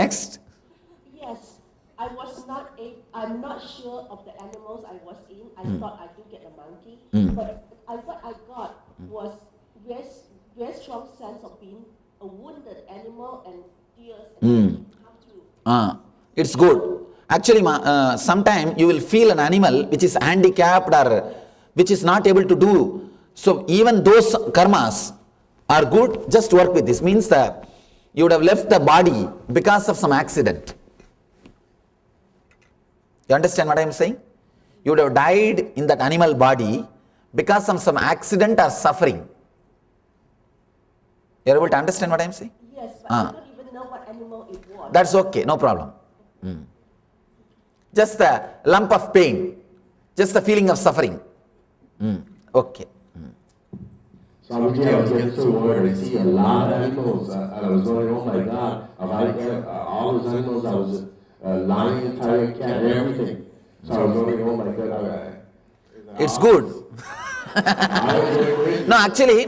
Next. Yes, I'm not sure of the animals I was in. I thought I do get a monkey, but what I got was very strong sense of being a wounded animal and tears and how to. It's good. Actually, sometime you will feel an animal which is handicapped or which is not able to do. So even those karmas are good. Just work with this. Means that you would have left the body because of some accident. You understand what I am saying? You would have died in that animal body because of some accident or suffering. You are able to understand what I am saying? Yes, but I don't even know what animal it was. That's okay, no problem. Just a lump of pain, just a feeling of suffering. Okay. Swamiji, I was getting so worried. I see a lot of animals. I was going, oh my God, all those animals, I was lion, tiger, cat, everything. So I was going, oh my God. It's good. No, actually,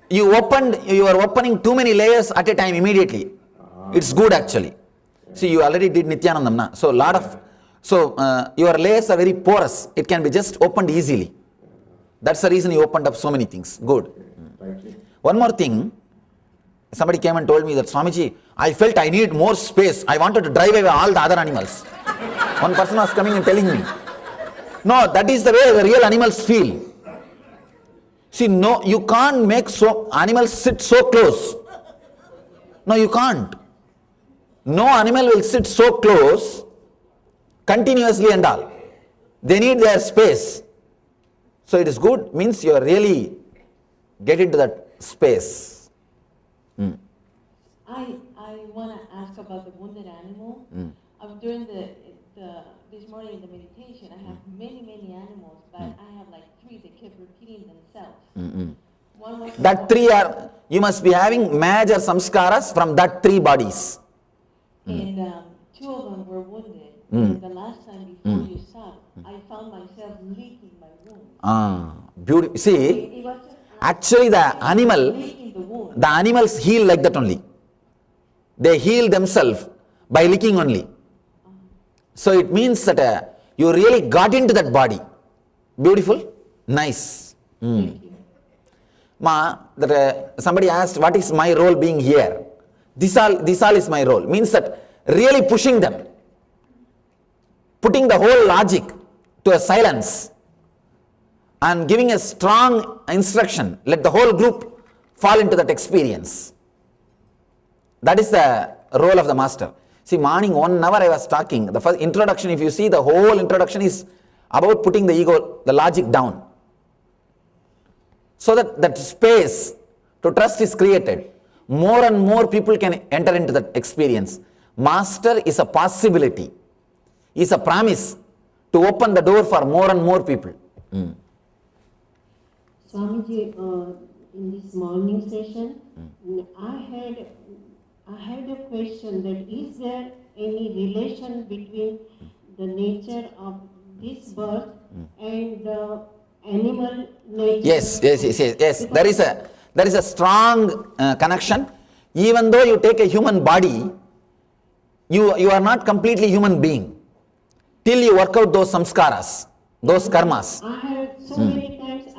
you are opening too many layers at a time immediately. It's good actually. See, you already did Nityanandam, na? So your layers are very porous. It can be just opened easily. That's the reason you opened up so many things. Good. Thank you. One more thing. Somebody came and told me that, Swamiji, I felt I need more space. I wanted to drive away all the other animals. One person was coming and telling me. No, that is the way the real animals feel. See, no, you can't make animals sit so close. No, you can't. No animal will sit so close continuously and all. They need their space. So it is good, means you are really get into that space. I want to ask about the wounded animal. During this morning in the meditation, I have many animals, but I have like 3 that kept repeating themselves. One was That 3 are, you must be having major samskaras from that 3 bodies. and 2 of them were wounded. And the last time before you stopped, I found myself licking my wound. Beautiful. See, It was just actually the licking the wound. animals heal like that only. They heal themselves by licking only. So it means that you really got into that body. Beautiful? Nice. Somebody asked, what is my role being here? This all is my role. Means that really pushing them. Putting the whole logic to a silence. And giving a strong instruction. Let the whole group fall into that experience. That is the role of the master. See, morning 1 hour I was talking. The first introduction, if you see, the whole introduction is about putting the ego, the logic down. So that space to trust is created. More and more people can enter into that experience. Master is a possibility. Is a promise to open the door for more and more people. Swamiji, in this morning session, I had a question that is there any relation between the nature of this birth and the animal nature? Yes. There is a strong connection. Even though you take a human body, you are not completely human being till you work out those samskaras, those karmas. I had so many times,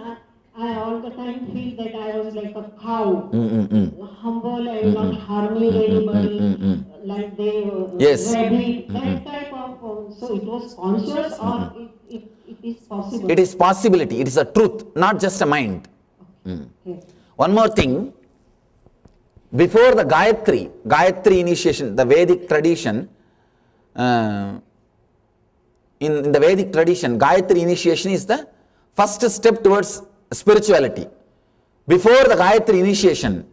I all the time feel that I was like a cow, humble and not harming anybody, like they Yes. rabbit, that type of, so it was conscious or it is possible? It is possibility, it is a truth, not just a mind. Okay. One more thing, before the Gayatri initiation, the Vedic tradition, in the Vedic tradition, Gayatri initiation is the first step towards spirituality. Before the Gayatri initiation,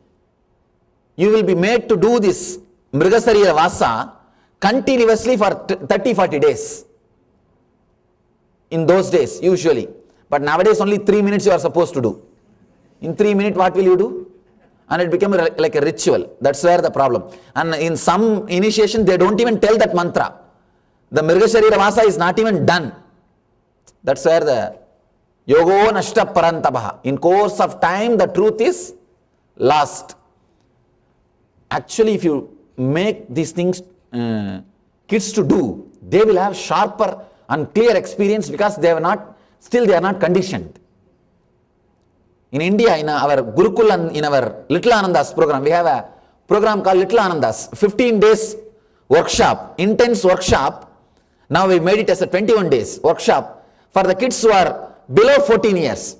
you will be made to do this Mrigasarira Vasa continuously for 30-40 days. In those days, usually. But nowadays only 3 minutes you are supposed to do. In 3 minutes, what will you do? And it becomes like a ritual. That's where the problem. And in some initiation, they don't even tell that mantra. The Mrigasharira Vasa is not even done. That's where the Yogo Nashta Parantabaha. In course of time, the truth is lost. Actually, if you make these things kids to do, they will have sharper and clear experience because they are not conditioned. In India, in our Gurukul and in our Little Anandas program, we have a program called Little Anandas, 15 days workshop, intense workshop. Now we made it as a 21 days workshop for the kids who are below 14 years.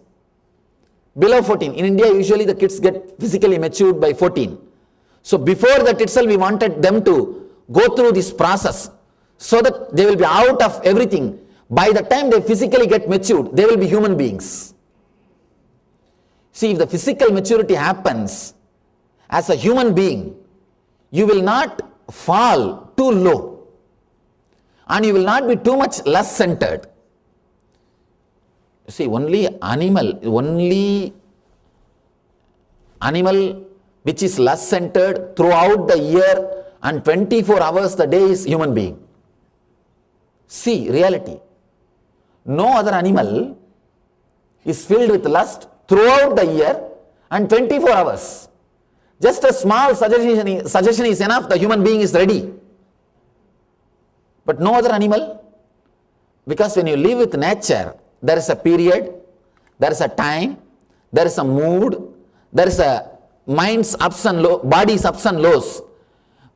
Below 14. In India, usually the kids get physically matured by 14. So before that itself, we wanted them to go through this process so that they will be out of everything. By the time they physically get matured, they will be human beings. See, if the physical maturity happens as a human being, you will not fall too low and you will not be too much less centered. See, only animal which is less centered throughout the year and 24 hours the day is human being. See, reality. No other animal is filled with lust throughout the year and 24 hours. Just a small suggestion is enough, the human being is ready. But no other animal, because when you live with nature, there is a period, there is a time, there is a mood, there is a mind's ups and lows, body's ups and lows.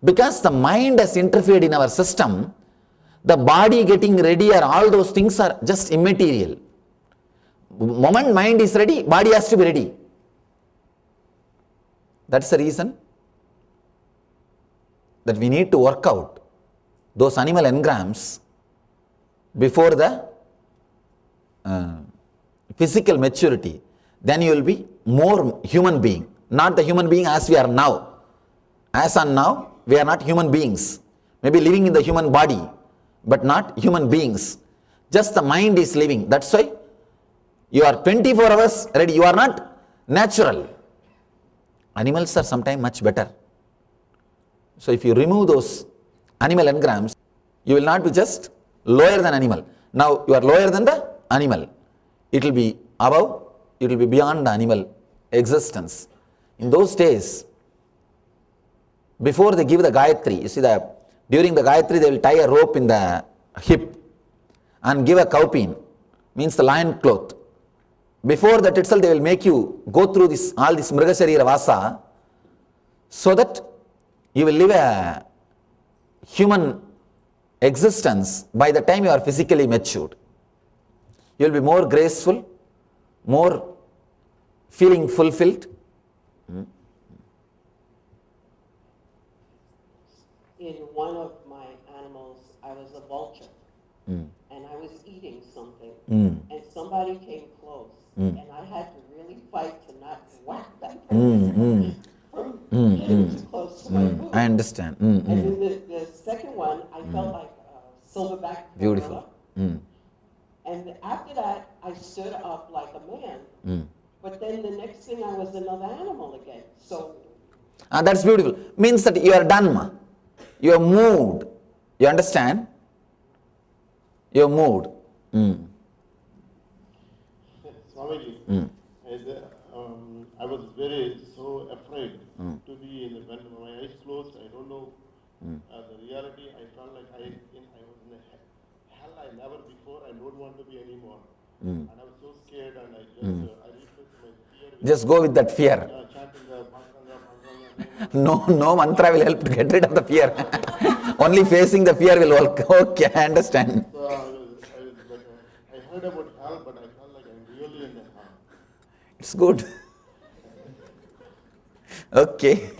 Because the mind has interfered in our system, the body getting ready or all those things are just immaterial. Moment mind is ready, body has to be ready. That's the reason that we need to work out those animal engrams before the physical maturity. Then you will be more human being, not the human being as we are now. As on now, we are not human beings. Maybe living in the human body, but not human beings. Just the mind is living. That's why you are 24 hours ready. You are not natural. Animals are sometimes much better. So if you remove those animal engrams, you will not be just lower than animal. Now you are lower than the animal. It will be above, it will be beyond the animal existence. In those days, before they give the Gayatri, you see that during the Gayatri they will tie a rope in the hip and give a cowpeen, means the lion cloth. Before that itself they will make you go through this all this Mrigasharira Vasa so that you will live a human existence by the time you are physically matured. You will be more graceful, more feeling fulfilled. In one of my animals, I was a vulture, and I was eating something, and somebody came close, and I had to really fight to not whack that person from getting too close to my food. I understand. And then the second one, I felt like a silverback Beautiful. gorilla. And after that, I stood up like a man. But then the next thing, I was another animal again. So That's beautiful. Means that you are done, ma. You are moved. You understand? You are moved. Swamiji, I was very so afraid to be in the, when my eyes closed, I don't know the reality. I felt like I was in the hell I never before. I don't want to be anymore. And I was so scared, and I just I replaced my fear with Just go with that fear. chanting the mantra. No mantra will help to get rid of the fear. Only facing the fear will work. Okay, I understand. So I heard about hell, but I felt like I'm really in the hell. It's good. Okay.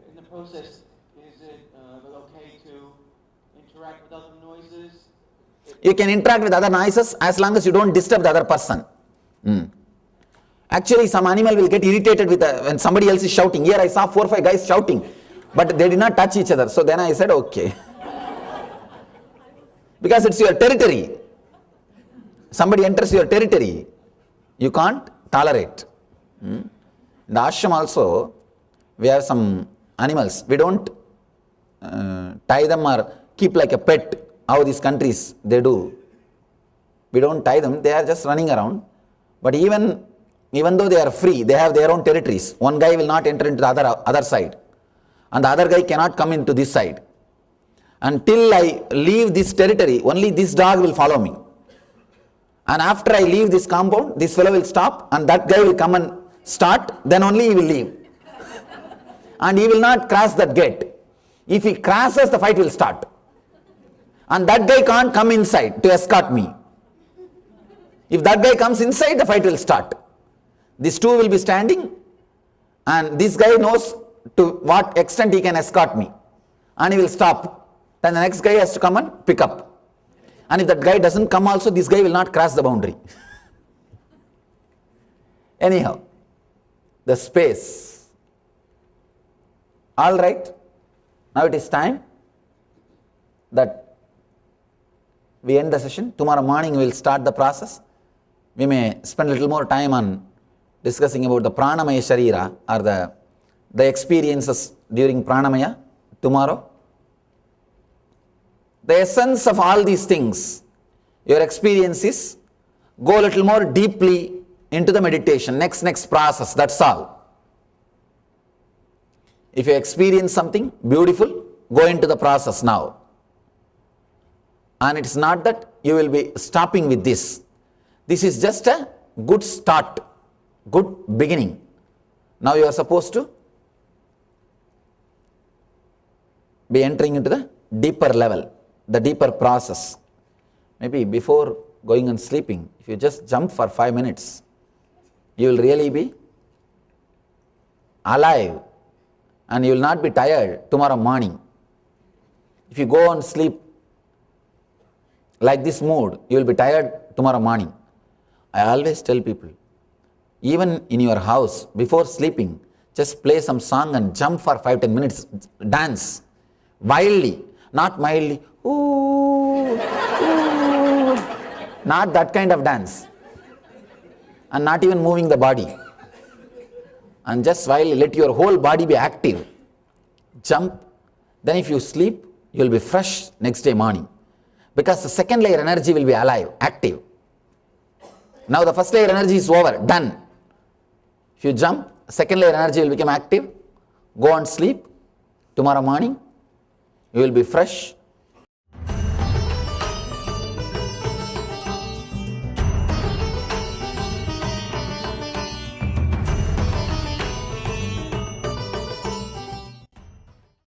In the process, is it okay to interact with other noises? You can interact with other noises as long as you don't disturb the other person. Actually, some animal will get irritated with when somebody else is shouting. Here I saw 4 or 5 guys shouting, but they did not touch each other. So then I said, okay. Because it's your territory. Somebody enters your territory, you can't tolerate. In the ashram also, we have some animals. We don't tie them or keep like a pet, how these countries they do. We don't tie them, they are just running around. But even though they are free, they have their own territories. One guy will not enter into the other side. and the other guy cannot come into this side. Until I leave this territory, only this dog will follow me. And after I leave this compound, this fellow will stop and that guy will come and start, then only he will leave. And he will not cross that gate. If he crosses, the fight will start. And that guy can't come inside to escort me. If that guy comes inside, the fight will start. These two will be standing, and this guy knows to what extent he can escort me. And he will stop. Then the next guy has to come and pick up. And if that guy doesn't come also, this guy will not cross the boundary. Anyhow, the space. All right. Now it is time that we end the session. Tomorrow morning we will start the process. We may spend a little more time on discussing about the Pranamaya Sharira, or the experiences during Pranamaya tomorrow. The essence of all these things, your experience is, go a little more deeply into the meditation, next process, that's all. If you experience something beautiful, go into the process now. And it's not that you will be stopping with this. This is just a good start, good beginning. Now you are supposed to be entering into the deeper level, the deeper process. Maybe before going and sleeping, if you just jump for 5 minutes, you will really be alive and you will not be tired tomorrow morning. If you go and sleep like this mood, you will be tired tomorrow morning. I always tell people, even in your house, before sleeping, just play some song and jump for 5-10 minutes, dance wildly, not mildly, ooh, ooh, not that kind of dance, and not even moving the body. And just wildly let your whole body be active. Jump. Then if you sleep, you will be fresh next day morning. Because the second layer energy will be alive, active. Now the first layer energy is over, done. If you jump, second layer energy will become active. Go and sleep. Tomorrow morning, you will be fresh,